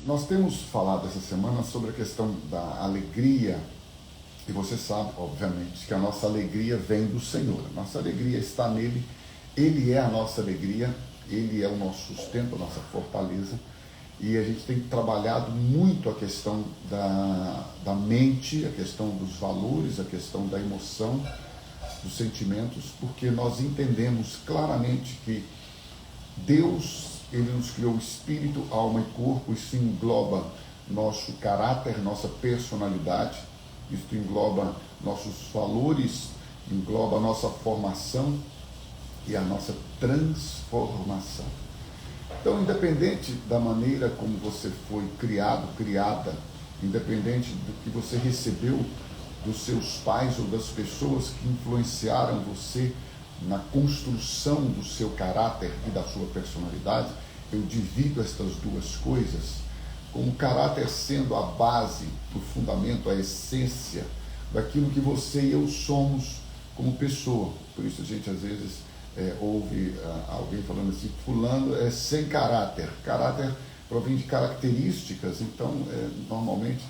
Nós temos falado essa semana sobre a questão da alegria, e você sabe, obviamente, que a nossa alegria vem do Senhor. A nossa alegria está nele, ele é a nossa alegria, ele é o nosso sustento, a nossa fortaleza, e a gente tem trabalhado muito a questão da mente, a questão dos valores, a questão da emoção, dos sentimentos, porque nós entendemos claramente que Deus, ele nos criou espírito, alma e corpo. Isso engloba nosso caráter, nossa personalidade, isso engloba nossos valores, engloba a nossa formação e a nossa transformação. Então, independente da maneira como você foi criado, criada, independente do que você recebeu dos seus pais ou das pessoas que influenciaram você na construção do seu caráter e da sua personalidade, eu divido estas duas coisas, com o caráter sendo a base, o fundamento, a essência daquilo que você e eu somos como pessoa. Por isso a gente às vezes ouve alguém falando assim, fulano é sem caráter. Caráter provém de características, então normalmente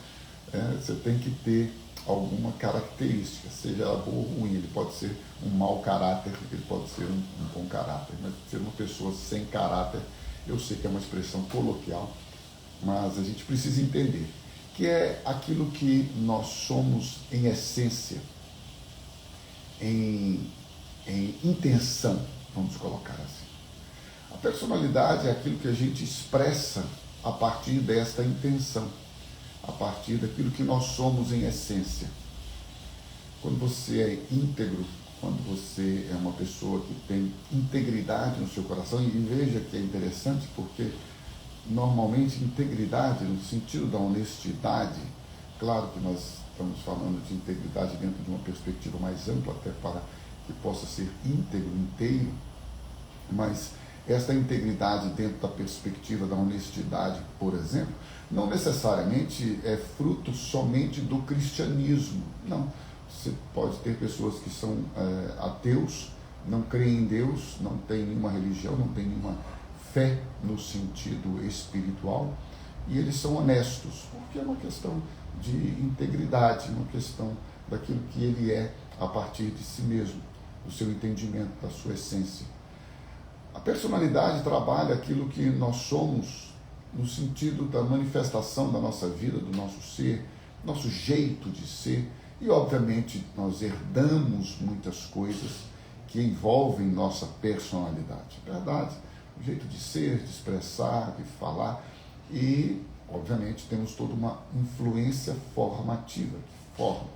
você tem que ter alguma característica, seja ela boa ou ruim. Ele pode ser um mau caráter, ele pode ser um bom caráter, mas ser uma pessoa sem caráter, eu sei que é uma expressão coloquial, mas a gente precisa entender que é aquilo que nós somos em essência, em intenção, vamos colocar assim. A personalidade é aquilo que a gente expressa a partir desta intenção, a partir daquilo que nós somos em essência. Quando você é íntegro, quando você é uma pessoa que tem integridade no seu coração, e veja que é interessante porque normalmente integridade no sentido da honestidade, claro que nós estamos falando de integridade dentro de uma perspectiva mais ampla, até para que possa ser íntegro, inteiro, mas esta integridade dentro da perspectiva da honestidade, por exemplo, não necessariamente é fruto somente do cristianismo. Não, você pode ter pessoas que são ateus, não creem em Deus, não têm nenhuma religião, não têm nenhuma fé no sentido espiritual, e eles são honestos, porque é uma questão de integridade, uma questão daquilo que ele é a partir de si mesmo, do seu entendimento, da sua essência. A personalidade trabalha aquilo que nós somos no sentido da manifestação da nossa vida, do nosso ser, nosso jeito de ser, e obviamente nós herdamos muitas coisas que envolvem nossa personalidade, verdade? O jeito de ser, de expressar, de falar, e obviamente temos toda uma influência formativa, que forma.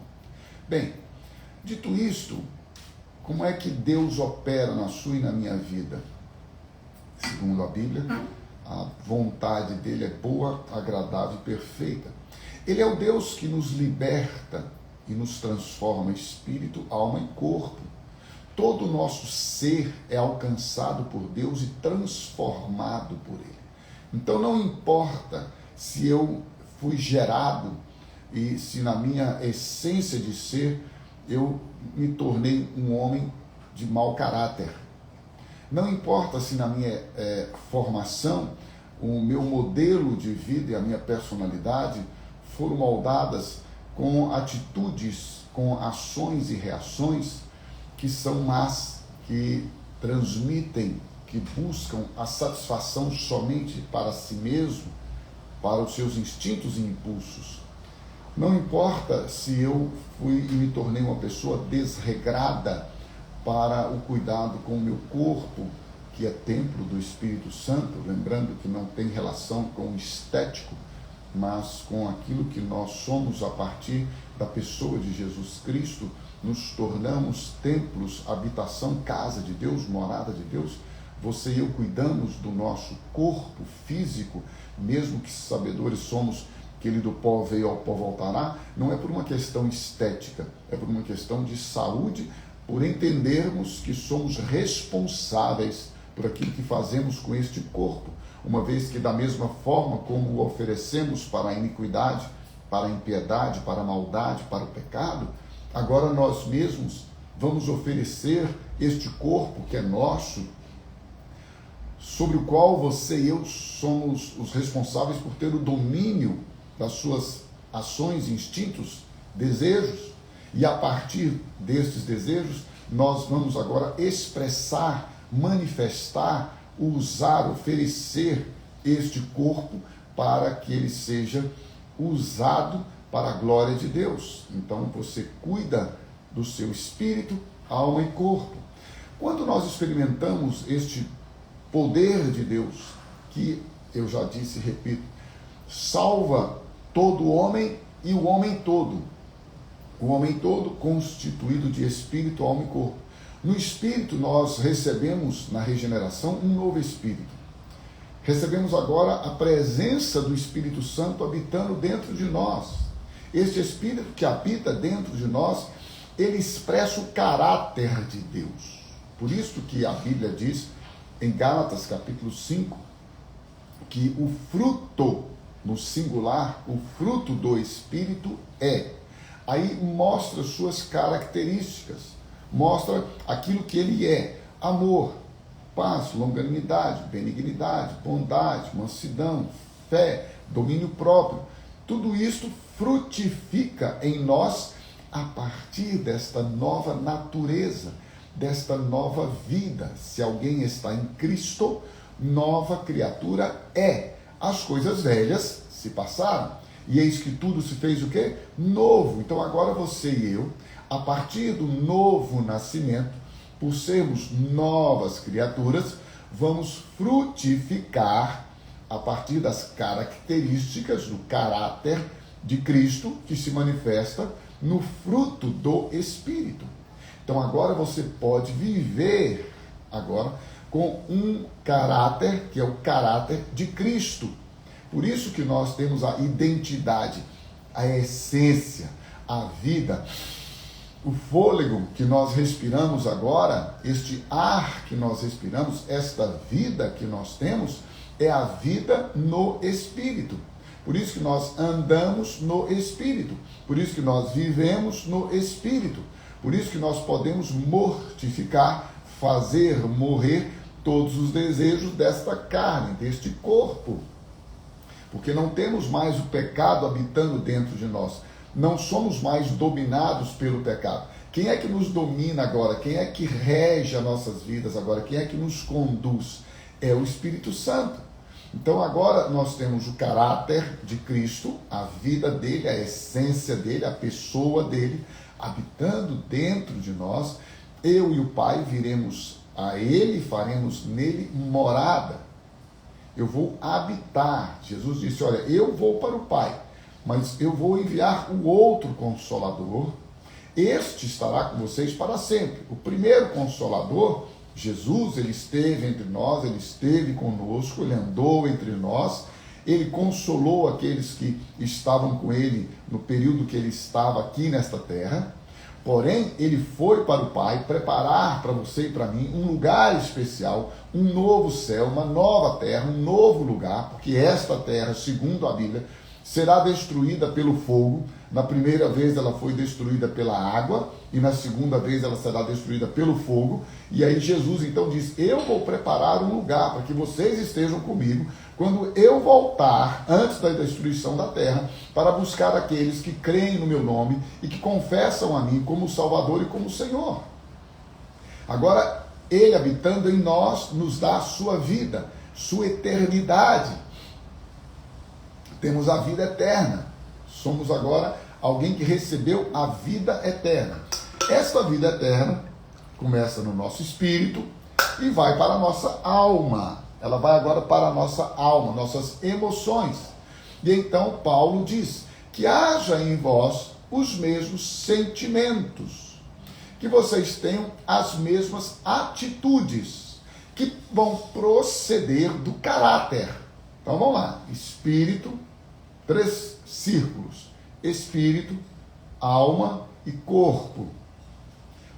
Bem, dito isto, como é que Deus opera na sua e na minha vida? Segundo a Bíblia, a vontade dele é boa, agradável e perfeita. Ele é o Deus que nos liberta e nos transforma espírito, alma e corpo. Todo o nosso ser é alcançado por Deus e transformado por ele. Então não importa se eu fui gerado e se na minha essência de ser eu me tornei um homem de mau caráter. Não importa se na minha formação o meu modelo de vida e a minha personalidade foram moldadas com atitudes, com ações e reações que são más, que transmitem, que buscam a satisfação somente para si mesmo, para os seus instintos e impulsos. Não importa se eu fui e me tornei uma pessoa desregrada para o cuidado com o meu corpo, que é templo do Espírito Santo, lembrando que não tem relação com o estético, mas com aquilo que nós somos a partir da pessoa de Jesus Cristo, nos tornamos templos, habitação, casa de Deus, morada de Deus. Você e eu cuidamos do nosso corpo físico, mesmo que sabedores somos que ele do pó veio, ao pó voltará, não é por uma questão estética, é por uma questão de saúde, por entendermos que somos responsáveis por aquilo que fazemos com este corpo, uma vez que da mesma forma como o oferecemos para a iniquidade, para a impiedade, para a maldade, para o pecado, agora nós mesmos vamos oferecer este corpo que é nosso sobre o qual você e eu somos os responsáveis por ter o domínio das suas ações, instintos, desejos, e a partir destes desejos, nós vamos agora expressar, manifestar, usar, oferecer este corpo para que ele seja usado para a glória de Deus. Então você cuida do seu espírito, alma e corpo. Quando nós experimentamos este poder de Deus, que eu já disse e repito, salva todo homem e o homem todo. O homem todo constituído de espírito, alma e corpo. No espírito nós recebemos na regeneração um novo espírito. Recebemos agora a presença do Espírito Santo habitando dentro de nós. Este Espírito que habita dentro de nós, ele expressa o caráter de Deus. Por isso que a Bíblia diz, em Gálatas capítulo 5, que o fruto, no singular, o fruto do Espírito é. Aí mostra suas características, mostra aquilo que ele é: amor, paz, longanimidade, benignidade, bondade, mansidão, fé, domínio próprio. Tudo isto frutifica em nós a partir desta nova natureza, desta nova vida. Se alguém está em Cristo, nova criatura é. As coisas velhas se passaram, e eis que tudo se fez o quê? Novo. Então agora você e eu, a partir do novo nascimento, por sermos novas criaturas, vamos frutificar a partir das características do caráter de Cristo, que se manifesta no fruto do Espírito. Então agora você pode viver agora com um caráter que é o caráter de Cristo. Por isso que nós temos a identidade, a essência, a vida, o fôlego que nós respiramos agora, este ar que nós respiramos, esta vida que nós temos, é a vida no Espírito. Por isso que nós andamos no Espírito. Por isso que nós vivemos no Espírito. Por isso que nós podemos mortificar, fazer morrer todos os desejos desta carne, deste corpo. Porque não temos mais o pecado habitando dentro de nós. Não somos mais dominados pelo pecado. Quem é que nos domina agora? Quem é que rege as nossas vidas agora? Quem é que nos conduz? É o Espírito Santo. Então agora nós temos o caráter de Cristo, a vida dele, a essência dele, a pessoa dele, habitando dentro de nós. Eu e o Pai viremos a ele e faremos nele morada. Eu vou habitar. Jesus disse, olha, eu vou para o Pai, mas eu vou enviar o outro Consolador. Este estará com vocês para sempre. O primeiro Consolador, Jesus, ele esteve entre nós, ele esteve conosco, ele andou entre nós, ele consolou aqueles que estavam com ele no período que ele estava aqui nesta terra. Porém, ele foi para o Pai preparar para você e para mim um lugar especial, um novo céu, uma nova terra, um novo lugar, porque esta terra, segundo a Bíblia, será destruída pelo fogo. Na primeira vez ela foi destruída pela água, e na segunda vez ela será destruída pelo fogo. E aí Jesus então diz, eu vou preparar um lugar para que vocês estejam comigo, quando eu voltar, antes da destruição da terra, para buscar aqueles que creem no meu nome e que confessam a mim como Salvador e como Senhor. Agora, ele habitando em nós, nos dá a sua vida, sua eternidade. Temos a vida eterna. Somos agora alguém que recebeu a vida eterna. Esta vida eterna começa no nosso espírito e vai para a nossa alma. Ela vai agora para a nossa alma, nossas emoções. E então Paulo diz que haja em vós os mesmos sentimentos, que vocês tenham as mesmas atitudes, que vão proceder do caráter. Então vamos lá, espírito, 3 círculos, espírito, alma e corpo.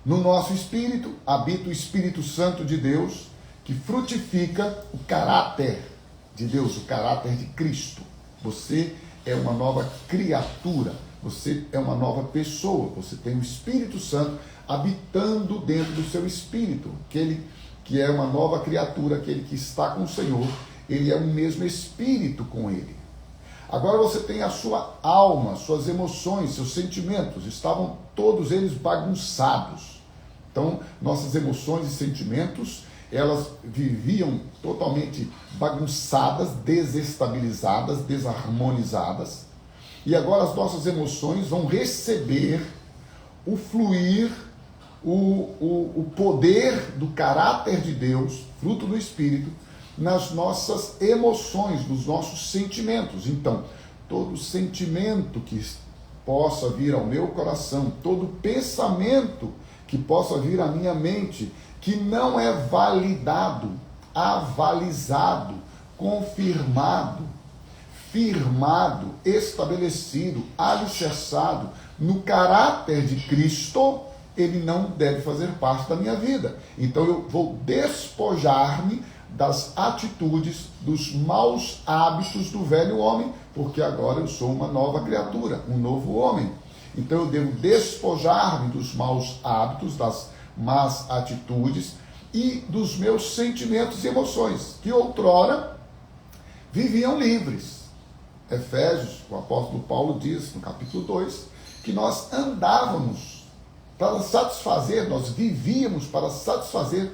No nosso espírito habita o Espírito Santo de Deus, que frutifica o caráter de Deus, o caráter de Cristo. Você é uma nova criatura, você é uma nova pessoa, você tem o Espírito Santo habitando dentro do seu espírito, aquele que é uma nova criatura, aquele que está com o Senhor, ele é o mesmo espírito com ele. Agora você tem a sua alma, suas emoções, seus sentimentos, estavam todos eles bagunçados. Então, nossas emoções e sentimentos, elas viviam totalmente bagunçadas, desestabilizadas, desarmonizadas. E agora as nossas emoções vão receber o fluir, o poder do caráter de Deus, fruto do Espírito, nas nossas emoções, nos nossos sentimentos. Então, todo sentimento que possa vir ao meu coração, todo pensamento que possa vir à minha mente, que não é validado, avalizado, confirmado, firmado, estabelecido, alicerçado no caráter de Cristo, ele não deve fazer parte da minha vida. Então eu vou despojar-me das atitudes, dos maus hábitos do velho homem, porque agora eu sou uma nova criatura, um novo homem. Então eu devo despojar-me dos maus hábitos, das más atitudes e dos meus sentimentos e emoções, que outrora viviam livres. Efésios, o apóstolo Paulo diz, no capítulo 2, que nós andávamos para satisfazer, nós vivíamos para satisfazer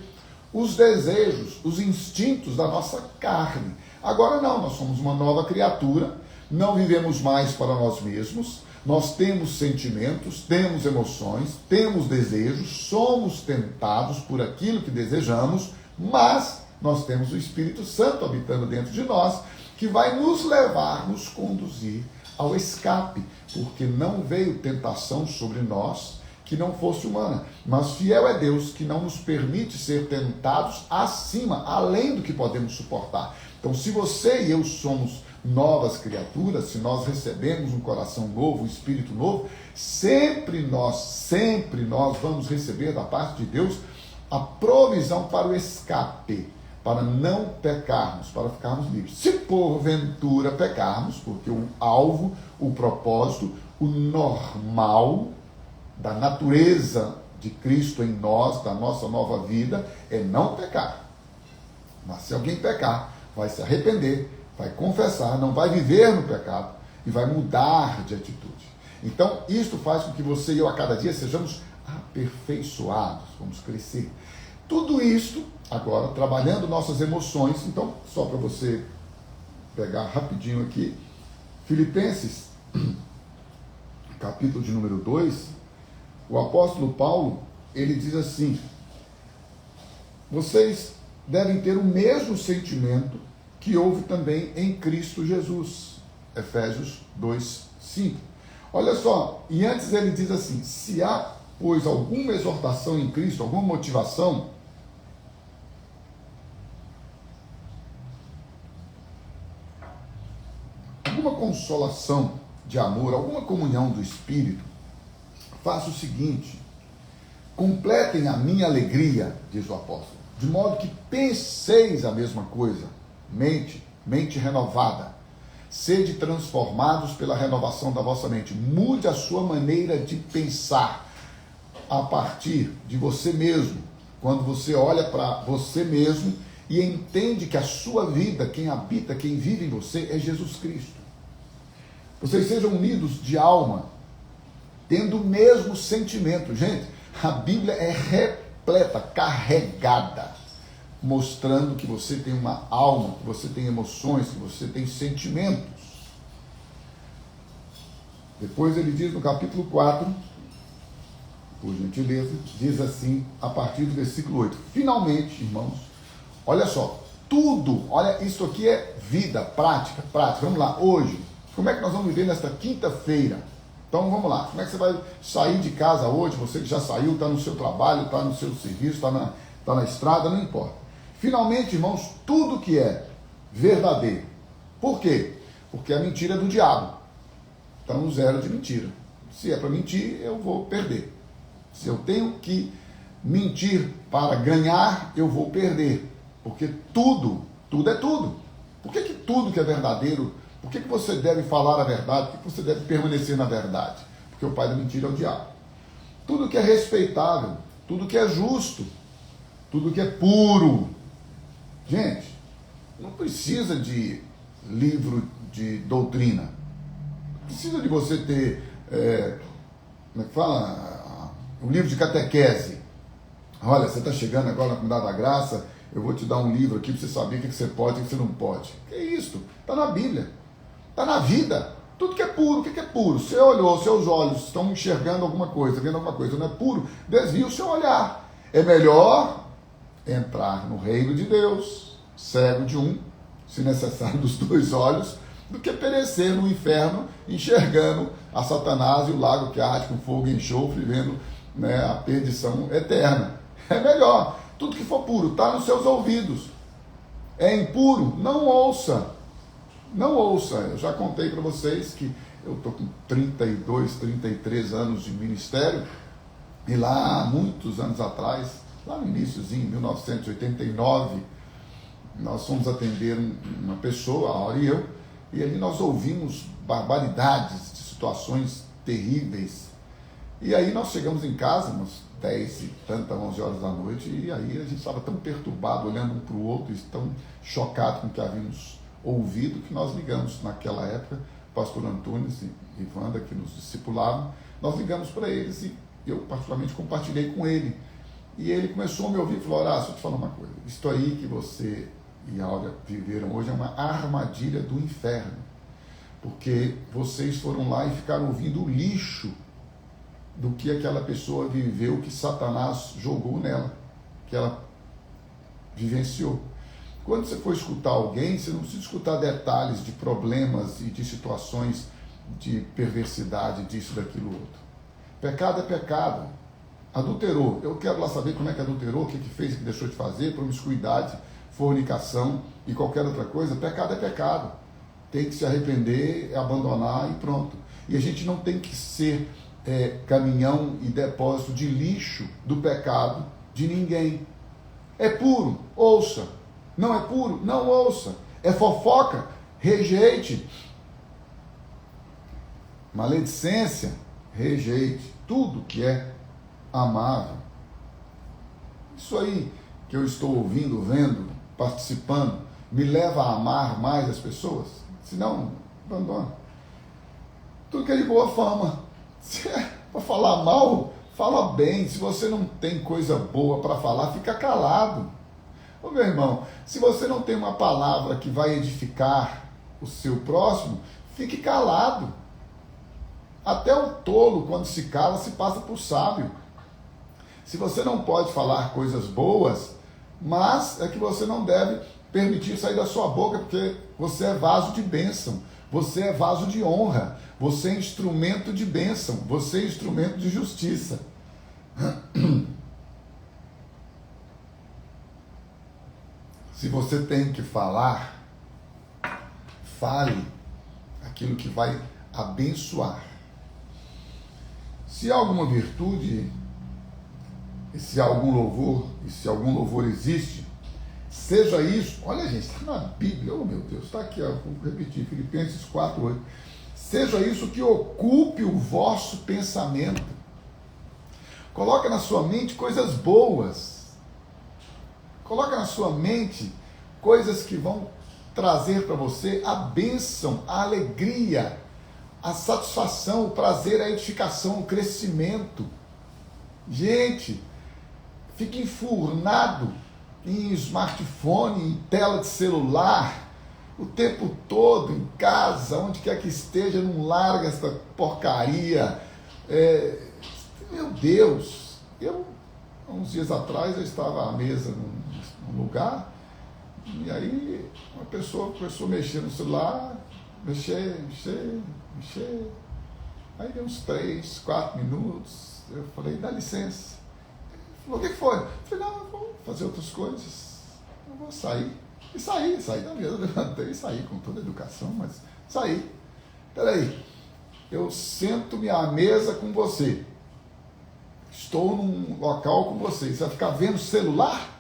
os desejos, os instintos da nossa carne. Agora não, nós somos uma nova criatura, não vivemos mais para nós mesmos, nós temos sentimentos, temos emoções, temos desejos, somos tentados por aquilo que desejamos, mas nós temos o Espírito Santo habitando dentro de nós, que vai nos levar, nos conduzir ao escape, porque não veio tentação sobre nós que não fosse humana, mas fiel é Deus que não nos permite ser tentados acima, além do que podemos suportar. Então, se você e eu somos novas criaturas, se nós recebemos um coração novo, um espírito novo, sempre nós vamos receber da parte de Deus a provisão para o escape, para não pecarmos, para ficarmos livres. Se porventura pecarmos, porque o alvo, o propósito, o normal da natureza de Cristo em nós, da nossa nova vida, é não pecar. Mas se alguém pecar, vai se arrepender, vai confessar, não vai viver no pecado e vai mudar de atitude. Então, isto faz com que você e eu a cada dia sejamos aperfeiçoados, vamos crescer. Tudo isto, agora, trabalhando nossas emoções. Então, só para você pegar rapidinho aqui, Filipenses, capítulo de número 2, o apóstolo Paulo, ele diz assim: vocês devem ter o mesmo sentimento que houve também em Cristo Jesus. Efésios 2:5. Olha só, e antes ele diz assim: se há, pois, alguma exortação em Cristo, alguma motivação, alguma consolação de amor, alguma comunhão do Espírito, faça o seguinte: completem a minha alegria, diz o apóstolo, de modo que penseis a mesma coisa, mente renovada, sede transformados pela renovação da vossa mente, mude a sua maneira de pensar a partir de você mesmo, quando você olha para você mesmo e entende que a sua vida, quem habita, quem vive em você é Jesus Cristo. Vocês sejam unidos de alma, tendo o mesmo sentimento. Gente, a Bíblia é repleta, carregada, mostrando que você tem uma alma, que você tem emoções, que você tem sentimentos. Depois ele diz no capítulo 4, por gentileza, diz assim, a partir do versículo 8. Finalmente, irmãos, olha só, tudo, olha, isso aqui é vida, prática. Vamos lá, hoje, como é que nós vamos viver nesta quinta-feira? Então vamos lá, como é que você vai sair de casa hoje, você que já saiu, está no seu trabalho, está no seu serviço, está na estrada, não importa. Finalmente, irmãos, tudo que é verdadeiro. Por quê? Porque a mentira é do diabo. Então, zero de mentira. Se é para mentir, eu vou perder. Se eu tenho que mentir para ganhar, eu vou perder. Porque tudo é tudo. Por que tudo que é verdadeiro, por que você deve falar a verdade, por que você deve permanecer na verdade? Porque o pai da mentira é o diabo. Tudo que é respeitável, tudo que é justo, tudo que é puro. Gente, não precisa de livro de doutrina. Não precisa de você ter, como é que fala? Um livro de catequese. Olha, você está chegando agora na Comunidade da Graça, eu vou te dar um livro aqui para você saber o que você pode e o que você não pode. Que isso? Está na Bíblia. Está na vida. Tudo que é puro, o que é puro? Você olhou, seus olhos estão enxergando alguma coisa, vendo alguma coisa, não é puro? Desvia o seu olhar. É melhor entrar no reino de Deus, cego de um, se necessário dos dois olhos, do que perecer no inferno, enxergando a Satanás e o lago que arde com fogo e enxofre, vendo, né, a perdição eterna. É melhor. Tudo que for puro está nos seus ouvidos. É impuro? Não ouça. Não ouça. Eu já contei para vocês que eu estou com 32, 33 anos de ministério, e lá, muitos anos atrás, lá no iníciozinho, em 1989, nós fomos atender uma pessoa, a Aura e eu, e ali nós ouvimos barbaridades de situações terríveis. E aí nós chegamos em casa, umas 10 e tantas, 11 horas da noite, e aí a gente estava tão perturbado, olhando um para o outro, e tão chocado com o que havíamos ouvido, que nós ligamos naquela época, o pastor Antunes e Wanda, que nos discipulavam, nós ligamos para eles e eu particularmente compartilhei com ele. E ele começou a me ouvir e falou: Horácio, deixa eu te falar uma coisa, isto aí que você e a Áurea viveram hoje é uma armadilha do inferno, porque vocês foram lá e ficaram ouvindo o lixo do que aquela pessoa viveu, que Satanás jogou nela, que ela vivenciou. Quando você for escutar alguém, você não precisa escutar detalhes de problemas e de situações de perversidade, disso, daquilo, outro. Pecado é pecado. Adulterou, eu quero lá saber como é que adulterou, o que fez, o que deixou de fazer, promiscuidade, fornicação e qualquer outra coisa. Pecado é pecado. Tem que se arrepender, abandonar e pronto. E a gente não tem que ser caminhão e depósito de lixo do pecado de ninguém. É puro? Ouça. Não é puro? Não ouça. É fofoca? Rejeite. Maledicência? Rejeite. Tudo que é amável. Isso aí que eu estou ouvindo, vendo, participando, me leva a amar mais as pessoas? Se não, abandona. Tudo que é de boa fama. Se é para falar mal, fala bem. Se você não tem coisa boa para falar, fica calado. Ô meu irmão, se você não tem uma palavra que vai edificar o seu próximo, fique calado. Até o tolo, quando se cala, se passa por sábio. Se você não pode falar coisas boas, mas é que você não deve permitir sair da sua boca, porque você é vaso de bênção, você é vaso de honra, você é instrumento de bênção, você é instrumento de justiça. Se você tem que falar, fale aquilo que vai abençoar. Se há alguma virtude, e se há algum louvor, e se algum louvor existe, seja isso, olha gente, está na Bíblia, oh meu Deus, está aqui, ó, vou repetir, Filipenses 4:8. Seja isso que ocupe o vosso pensamento. Coloca na sua mente coisas boas. Coloca na sua mente coisas que vão trazer para você a bênção, a alegria, a satisfação, o prazer, a edificação, o crescimento. Gente, fica enfurnado em smartphone, em tela de celular, o tempo todo, em casa, onde quer que esteja, não larga essa porcaria. Meu Deus, uns dias atrás eu estava à mesa num lugar, e aí uma pessoa começou a mexer no celular, mexer. Aí deu uns 3, 4 minutos, eu falei: dá licença. Ele falou: o que foi? Eu falei: não, eu vou fazer outras coisas, eu vou sair. E saí da mesa, levantei e saí com toda a educação, mas saí. Peraí, eu sento-me à mesa com você, estou num local com você, você vai ficar vendo celular?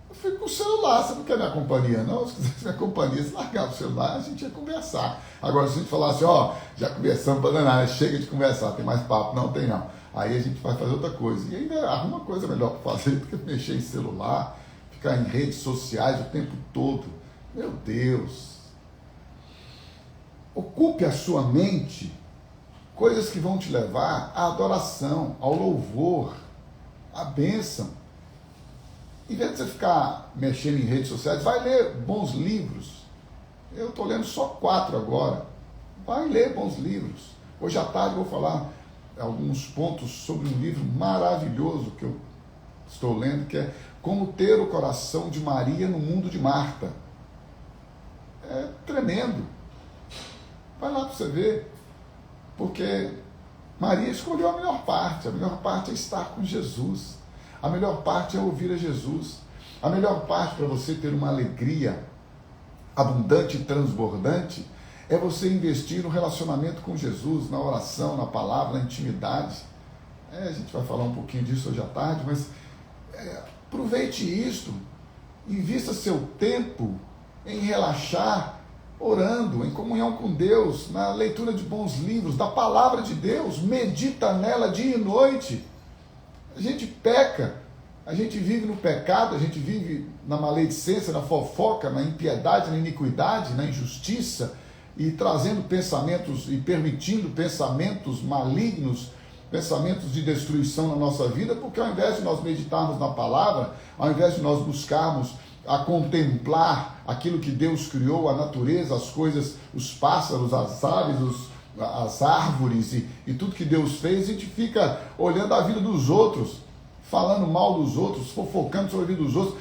Eu fico com o celular, você não quer minha companhia não? Se quisesse minha companhia, se largar o celular, a gente ia conversar. Agora, se a gente falasse: ó, já conversamos para danar, chega de conversar, tem mais papo? Não, tem não. Aí a gente vai fazer outra coisa. E ainda arruma coisa melhor para fazer do que mexer em celular, ficar em redes sociais o tempo todo. Meu Deus! Ocupe a sua mente coisas que vão te levar à adoração, ao louvor, à bênção. Em vez de você ficar mexendo em redes sociais, vai ler bons livros. Eu estou lendo só 4 agora. Vai ler bons livros. Hoje à tarde eu vou falar alguns pontos sobre um livro maravilhoso que eu estou lendo, que é Como Ter o Coração de Maria no Mundo de Marta. É tremendo. Vai lá para você ver. Porque Maria escolheu a melhor parte. A melhor parte é estar com Jesus. A melhor parte é ouvir a Jesus. A melhor parte para você ter uma alegria abundante e transbordante é você investir no relacionamento com Jesus, na oração, na palavra, na intimidade. A gente vai falar um pouquinho disso hoje à tarde, mas aproveite isto, invista seu tempo em relaxar, orando, em comunhão com Deus, na leitura de bons livros, da palavra de Deus, medita nela dia e noite. A gente peca, a gente vive no pecado, a gente vive na maledicência, na fofoca, na impiedade, na iniquidade, na injustiça, e trazendo pensamentos e permitindo pensamentos malignos, pensamentos de destruição na nossa vida, porque ao invés de nós meditarmos na palavra, ao invés de nós buscarmos a contemplar aquilo que Deus criou, a natureza, as coisas, os pássaros, as aves, as árvores e tudo que Deus fez, a gente fica olhando a vida dos outros, falando mal dos outros, fofocando sobre a vida dos outros.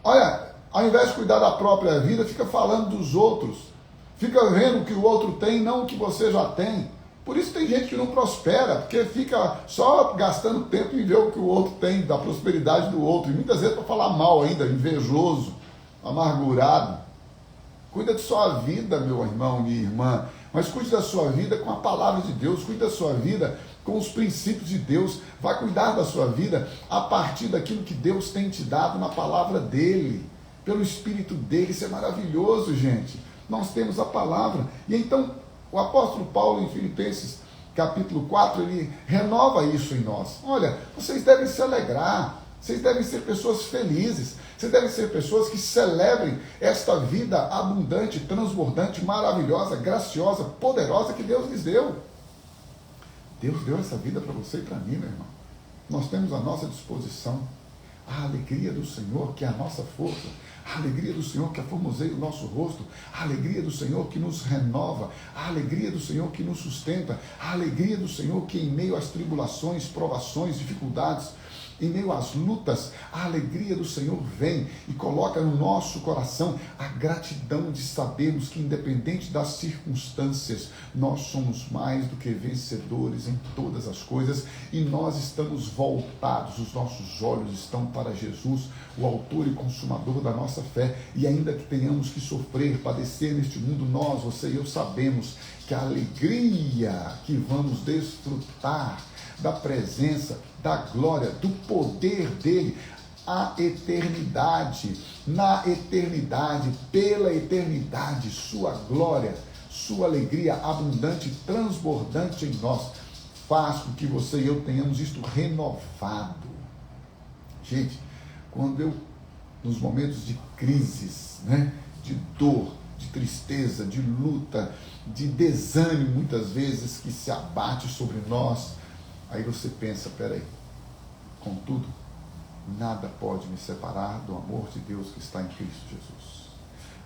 Olha, ao invés de cuidar da própria vida, fica falando dos outros. Fica vendo o que o outro tem, não o que você já tem. Por isso tem gente que não prospera, porque fica só gastando tempo em ver o que o outro tem, da prosperidade do outro. E muitas vezes para falar mal ainda, invejoso, amargurado. Cuida de sua vida, meu irmão, minha irmã. Mas cuide da sua vida com a palavra de Deus. Cuide da sua vida com os princípios de Deus. Vai cuidar da sua vida a partir daquilo que Deus tem te dado na palavra dEle. Pelo Espírito dEle. Isso é maravilhoso, gente. Nós temos a palavra. E então, o apóstolo Paulo, em Filipenses, capítulo 4, ele renova isso em nós. Olha, vocês devem se alegrar, vocês devem ser pessoas felizes, vocês devem ser pessoas que celebrem esta vida abundante, transbordante, maravilhosa, graciosa, poderosa que Deus lhes deu. Deus deu essa vida para você e para mim, meu irmão. Nós temos à nossa disposição a alegria do Senhor, que é a nossa força, a alegria do Senhor que aformoseia o nosso rosto, a alegria do Senhor que nos renova, a alegria do Senhor que nos sustenta, a alegria do Senhor que em meio às tribulações, provações, dificuldades, em meio às lutas, a alegria do Senhor vem e coloca no nosso coração a gratidão de sabermos que, independente das circunstâncias, nós somos mais do que vencedores em todas as coisas e nós estamos voltados, os nossos olhos estão para Jesus, o autor e consumador da nossa fé, e ainda que tenhamos que sofrer, padecer neste mundo, nós, você e eu sabemos que a alegria que vamos desfrutar da presença, da glória, do poder dele, a eternidade, na eternidade, pela eternidade, sua glória, sua alegria abundante, transbordante em nós, faz com que você e eu tenhamos isto renovado. Gente, quando eu, nos momentos de crises, de dor, de tristeza, de luta, de desânimo, muitas vezes, que se abate sobre nós, aí você pensa, peraí, contudo, nada pode me separar do amor de Deus que está em Cristo Jesus.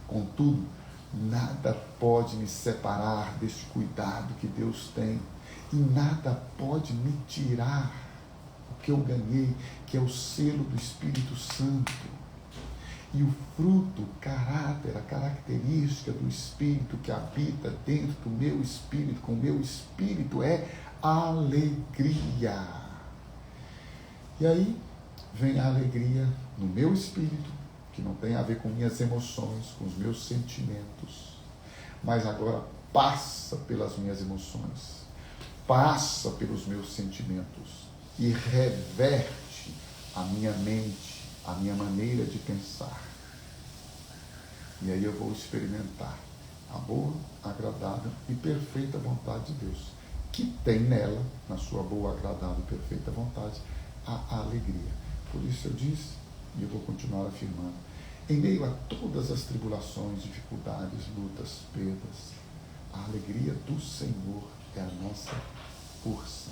Contudo, nada pode me separar deste cuidado que Deus tem, e nada pode me tirar o que eu ganhei, que é o selo do Espírito Santo. E o fruto, o caráter, a característica do Espírito que habita dentro do meu espírito, com o meu espírito, é alegria. E aí vem a alegria no meu espírito, que não tem a ver com minhas emoções, com os meus sentimentos, mas agora passa pelas minhas emoções, passa pelos meus sentimentos e reverte a minha mente, a minha maneira de pensar. E aí eu vou experimentar a boa, agradável e perfeita vontade de Deus. que tem nela, na sua boa, agradável e perfeita vontade, a alegria. Por isso eu disse, e eu vou continuar afirmando, em meio a todas as tribulações, dificuldades, lutas, perdas, a alegria do Senhor é a nossa força.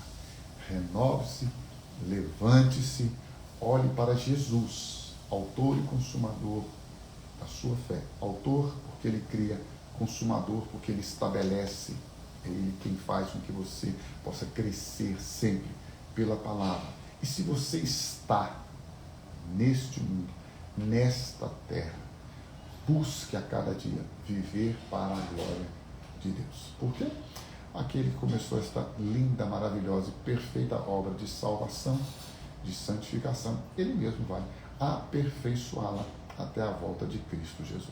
Renove-se, levante-se, olhe para Jesus, autor e consumador da sua fé. Autor porque ele cria, consumador porque ele estabelece, é ele quem faz com que você possa crescer sempre pela palavra. E se você está neste mundo, nesta terra, busque a cada dia viver para a glória de Deus. Por quê? Aquele que começou esta linda, maravilhosa e perfeita obra de salvação, de santificação, ele mesmo vai aperfeiçoá-la até a volta de Cristo Jesus.